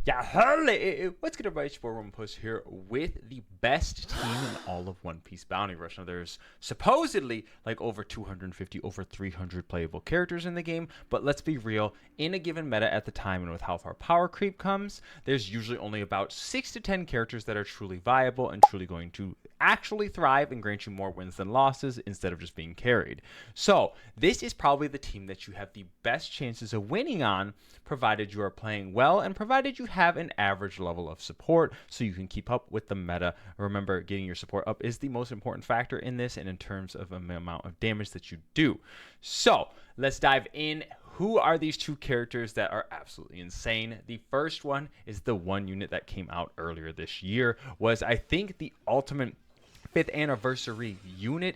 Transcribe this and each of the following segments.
Yeah, hello. What's good, everybody? It's your boy Romanpuss here with the best team in all of One Piece Bounty Rush. Now, there's supposedly like over 250, over 300 playable characters in the game, but let's be real. In a given meta at the time and with how far power creep comes, there's usually only about 6 to 10 characters that are truly viable and truly going to actually thrive and grant you more wins than losses instead of just being carried. So, this is probably the team that you have the best chances of winning on, provided you are playing well and provided you have an average level of support so you can keep up with the meta. Remember, getting your support up is the most important factor in this and in terms of the amount of damage that you do. So, let's dive in. Who are these two characters that are absolutely insane? The first one is the one unit that came out earlier this year, was I think the ultimate 5th anniversary unit,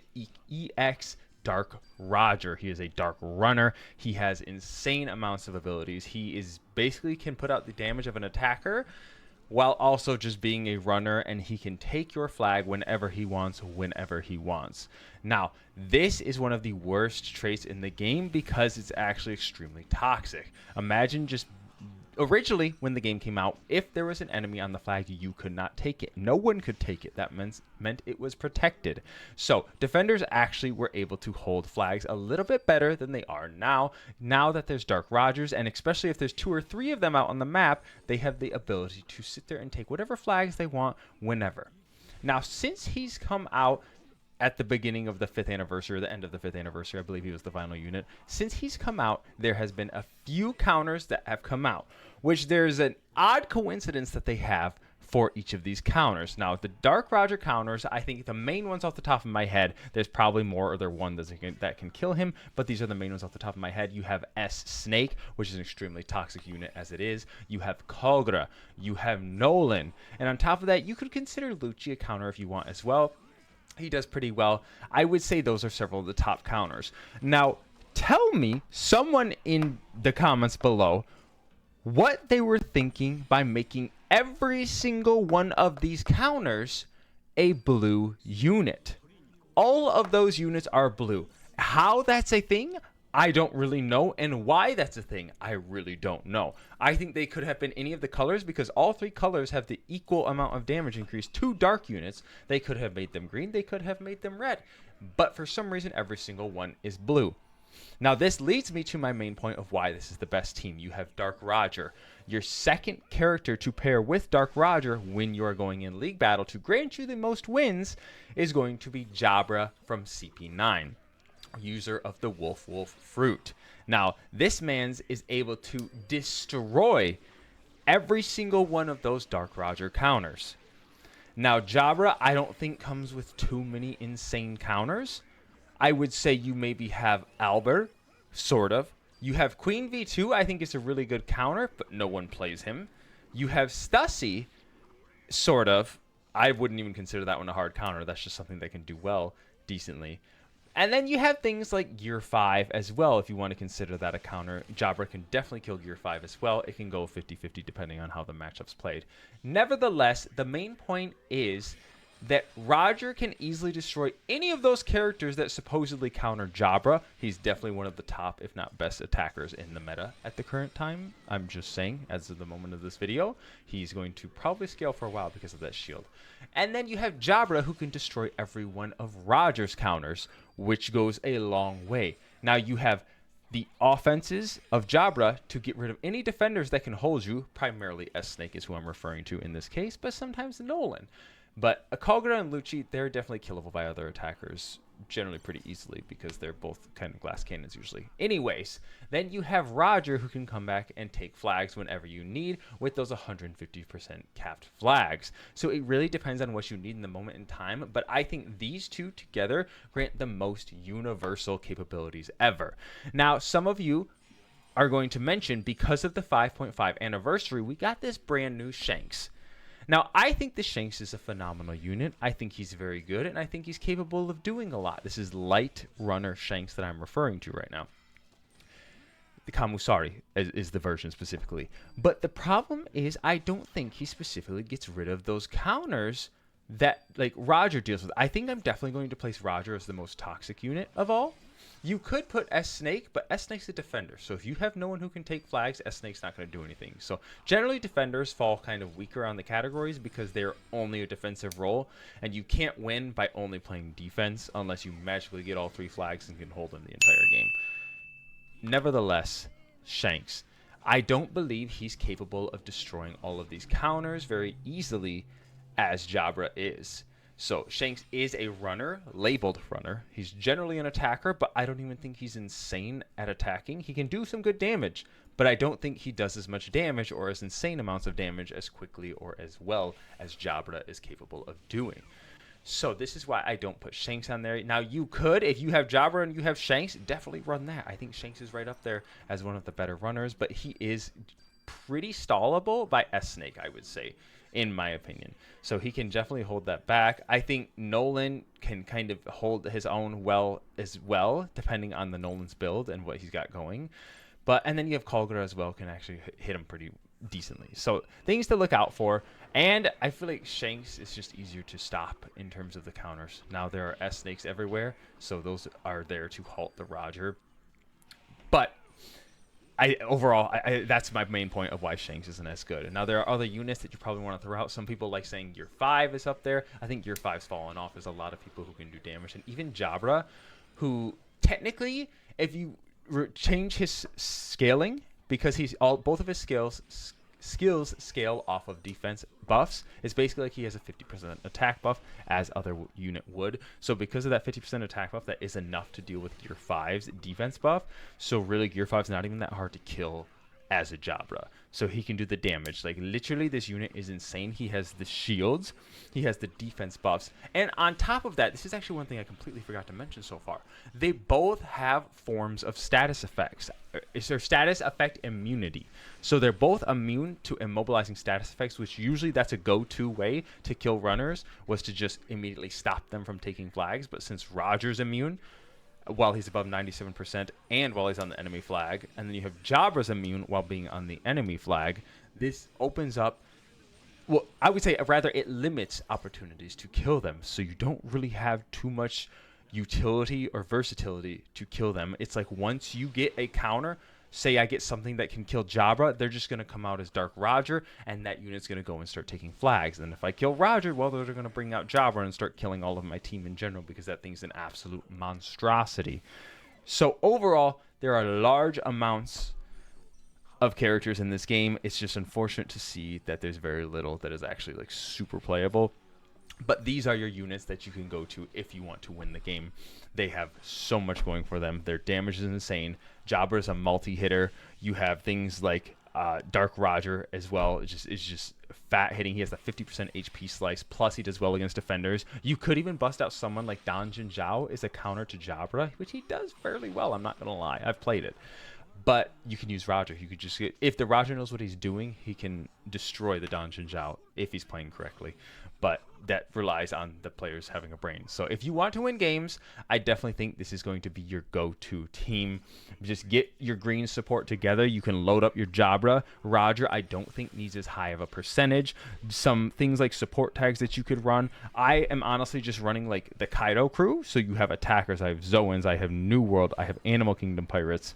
EX Dark Roger. He is a dark runner. He has insane amounts of abilities. He is basically can put out the damage of an attacker while also just being a runner, and he can take your flag whenever he wants, whenever he wants. Now, this is one of the worst traits in the game because it's actually extremely toxic. Imagine just originally, when the game came out, if there was an enemy on the flag, you could not take it. No one could take it. That meant it was protected. So defenders actually were able to hold flags a little bit better than they are now. Now that there's Dark Rogers, and especially if there's 2 or 3 of them out on the map, they have the ability to sit there and take whatever flags they want whenever. Now, since he's come out at the beginning of the 5th anniversary, or the end of the 5th anniversary, I believe he was the final unit. Since he's come out, there has been a few counters that have come out, which there's an odd coincidence that they have for each of these counters. Now, the Dark Roger counters, I think the main ones off the top of my head, there's probably more, or there one that can kill him, but these are the main ones off the top of my head. You have S Snake, which is an extremely toxic unit as it is. You have Kogra, you have Nolan, and on top of that, you could consider Lucci a counter if you want as well. He does pretty well. I would say those are several of the top counters. Now, tell me, someone in the comments below, what they were thinking by making every single one of these counters a blue unit. All of those units are blue. How that's a thing, I don't really know, and why that's a thing, I really don't know. I think they could have been any of the colors because all 3 colors have the equal amount of damage increase to dark units. They could have made them green, they could have made them red, but for some reason every single one is blue. Now, this leads me to my main point of why this is the best team. You have Dark Roger. Your second character to pair with Dark Roger when you are going in League Battle to grant you the most wins is going to be Jabra from CP9. User of the Wolf fruit. Now, this man's is able to destroy every single one of those Dark Roger counters. Now, Jabra, I don't think comes with too many insane counters. I would say you maybe have Albert, sort of. You have Queen V2, I think is a really good counter, but no one plays him. You have Stussy, sort of. I wouldn't even consider that one a hard counter. That's just something that can do well, decently. And then you have things like Gear 5 as well, if you want to consider that a counter. Jabra can definitely kill Gear 5 as well. It can go 50-50 depending on how the matchup's played. Nevertheless, the main point is that Roger can easily destroy any of those characters that supposedly counter Jabra. He's definitely one of the top, if not best, attackers in the meta at the current time. I'm just saying, as of the moment of this video, he's going to probably scale for a while because of that shield. And then you have Jabra, who can destroy every one of Roger's counters, which goes a long way. Now you have the offenses of Jabra to get rid of any defenders that can hold you. Primarily S-Snake is who I'm referring to in this case, but sometimes Nolan. But Kogra and Lucci, they're definitely killable by other attackers generally pretty easily because they're both kind of glass cannons usually. Anyways, then you have Roger who can come back and take flags whenever you need with those 150% capped flags. So it really depends on what you need in the moment in time, but I think these two together grant the most universal capabilities ever. Now, some of you are going to mention, because of the 5.5 anniversary, we got this brand new Shanks. Now, I think the Shanks is a phenomenal unit. I think he's very good, and I think he's capable of doing a lot. This is light runner Shanks that I'm referring to right now. The Kamusari is the version specifically. But the problem is I don't think he specifically gets rid of those counters that like Roger deals with. I think I'm definitely going to place Roger as the most toxic unit of all. You could put S Snake, but S Snake's a defender. So if you have no one who can take flags, S Snake's not going to do anything. So generally defenders fall kind of weaker on the categories because they're only a defensive role, and you can't win by only playing defense unless you magically get all 3 flags and can hold them the entire game. Nevertheless, Shanks, I don't believe he's capable of destroying all of these counters very easily as Jabra is. So Shanks is a runner, labeled runner. He's generally an attacker, but I don't even think he's insane at attacking. He can do some good damage, but I don't think he does as much damage or as insane amounts of damage as quickly or as well as Jabra is capable of doing. So this is why I don't put Shanks on there. Now you could, if you have Jabra and you have Shanks, definitely run that. I think Shanks is right up there as one of the better runners, but he is pretty stallable by S-Snake, I would say, in my opinion. So he can definitely hold that back. I think Nolan can kind of hold his own well as well, depending on the Nolan's build and what he's got going. And then you have Kalgra as well, can actually hit him pretty decently. So things to look out for. And I feel like Shanks is just easier to stop in terms of the counters. Now there are S-Snakes everywhere, so those are there to halt the Roger. But overall, that's my main point of why Shanks isn't as good. And now there are other units that you probably want to throw out. Some people like saying Gear 5 is up there. I think Gear 5's fallen off. There's a lot of people who can do damage. And even Jabra, who technically, if you change his scaling, because both of his skills scale off of defense buffs, it's basically like he has a 50% attack buff as other unit would. So because of that 50% attack buff, that is enough to deal with Gear 5's defense buff. So really Gear 5's not even that hard to kill as a Jabra. So he can do the damage. Like literally this unit is insane. He has the shields, he has the defense buffs, and on top of that, this is actually one thing I completely forgot to mention so far. They both have forms of status effects. It's their status effect immunity. So they're both immune to immobilizing status effects, which usually that's a go-to way to kill runners, was to just immediately stop them from taking flags. But since Roger's immune while he's above 97% and while he's on the enemy flag, and then you have Jabra's immune while being on the enemy flag, this opens up, well, I would say rather it limits opportunities to kill them, so you don't really have too much utility or versatility to kill them. It's like once you get a counter, say I get something that can kill Jabra, they're just going to come out as Dark Roger, and that unit's going to go and start taking flags. And if I kill Roger, well, they're going to bring out Jabra and start killing all of my team in general, because that thing's an absolute monstrosity. So overall, there are large amounts of characters in this game. It's just unfortunate to see that there's very little that is actually like super playable. But these are your units that you can go to if you want to win the game. They have so much going for them. Their damage is insane. Jabra is a multi-hitter. You have things like Dark Roger as well. It's just fat hitting. He has the 50% HP slice, plus he does well against defenders. You could even bust out someone like Dan Jin Zhao is a counter to Jabra, which he does fairly well. I'm not going to lie. I've played it. But you can use Roger. You could just if the Roger knows what he's doing, he can destroy the Dan Jin Zhao if he's playing correctly. But that relies on the players having a brain. So if you want to win games, I definitely think this is going to be your go-to team. Just get your green support together. You can load up your Jabra. Roger, I don't think needs as high of a percentage. Some things like support tags that you could run. I am honestly just running like the Kaido crew. So you have attackers. I have Zoans. I have New World. I have Animal Kingdom Pirates.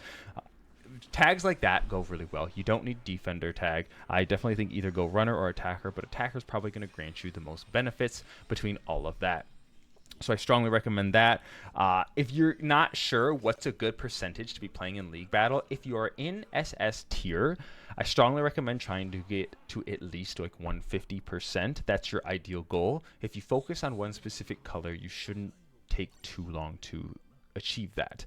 Tags like that go really well. You don't need defender tag. I definitely think either go runner or attacker, but attacker is probably going to grant you the most benefits between all of that. So I strongly recommend that. If you're not sure what's a good percentage to be playing in League Battle, if you are in SS tier, I strongly recommend trying to get to at least like 150%. That's your ideal goal. If you focus on one specific color, you shouldn't take too long to achieve that.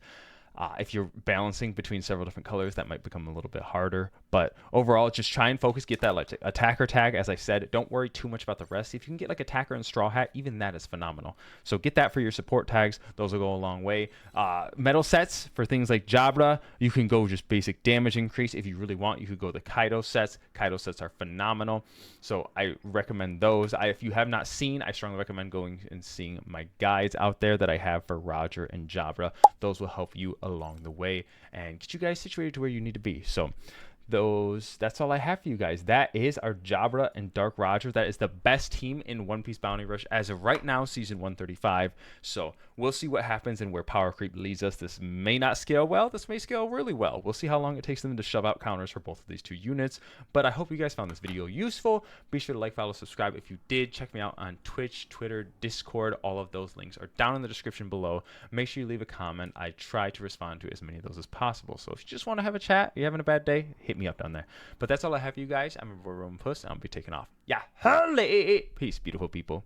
If you're balancing between several different colors, that might become a little bit harder. But overall, just try and focus. Get that like attacker tag. As I said, don't worry too much about the rest. If you can get like attacker and straw hat, even that is phenomenal. So get that for your support tags. Those will go a long way. Metal sets for things like Jabra, you can go just basic damage increase. If you really want, you could go the Kaido sets. Kaido sets are phenomenal. So I recommend those. If you have not seen, I strongly recommend going and seeing my guides out there that I have for Roger and Jabra. Those will help you along the way and get you guys situated to where you need to be. So that's all I have for you guys. That is our Jabra and Dark Roger. That is the best team in One Piece Bounty Rush as of right now, season 135. So We'll see what happens and where power creep leads us. This may not scale well. This may scale really well. We'll see how long it takes them to shove out counters for both of these 2 units. But I hope you guys found this video useful. Be sure to like, follow, subscribe if you did. Check me out on Twitch, Twitter, Discord. All of those links are down in the description below. Make sure you leave a comment. I try to respond to as many of those as possible. So if you just want to have a chat, you're having a bad day, hit me up down there. But that's all I have for you guys. I'm Romanpuss, and I'll be taking off. Yeah, holla! Peace, beautiful people.